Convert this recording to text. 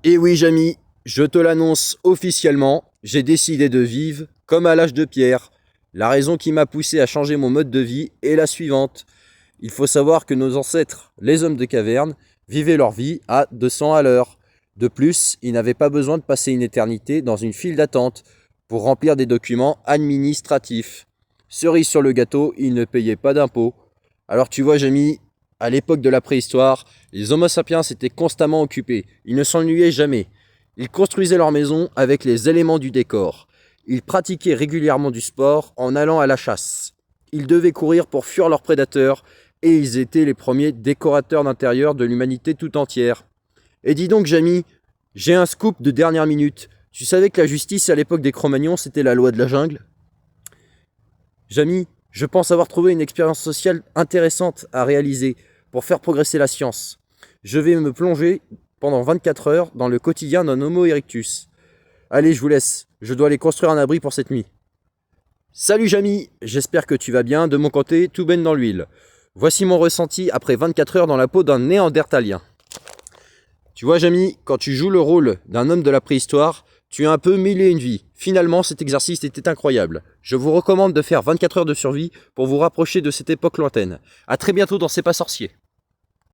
Et oui, Jamy, je te l'annonce officiellement, j'ai décidé de vivre comme à l'âge de pierre. La raison qui m'a poussé à changer mon mode de vie est la suivante. Il faut savoir que nos ancêtres, les hommes de caverne, vivaient leur vie à 200 à l'heure. De plus, ils n'avaient pas besoin de passer une éternité dans une file d'attente pour remplir des documents administratifs. Cerise sur le gâteau, ils ne payaient pas d'impôts. Alors tu vois, Jamy, à l'époque de la préhistoire, les Homo sapiens étaient constamment occupés. Ils ne s'ennuyaient jamais. Ils construisaient leur maison avec les éléments du décor. Ils pratiquaient régulièrement du sport en allant à la chasse. Ils devaient courir pour fuir leurs prédateurs et ils étaient les premiers décorateurs d'intérieur de l'humanité tout entière. Et dis donc, Jamy, j'ai un scoop de dernière minute. Tu savais que la justice à l'époque des Cro-Magnons, c'était la loi de la jungle? Jamy, je pense avoir trouvé une expérience sociale intéressante à réaliser pour faire progresser la science. Je vais me plonger pendant 24 heures dans le quotidien d'un Homo erectus. Allez, je vous laisse. Je dois aller construire un abri pour cette nuit. Salut Jamy, j'espère que tu vas bien. De mon côté, tout baigne dans l'huile. Voici mon ressenti après 24 heures dans la peau d'un néandertalien. Tu vois, Jamy, quand tu joues le rôle d'un homme de la préhistoire, tu as un peu mille et une vies. Finalement, cet exercice était incroyable. Je vous recommande de faire 24 heures de survie pour vous rapprocher de cette époque lointaine. A très bientôt dans C'est pas sorcier.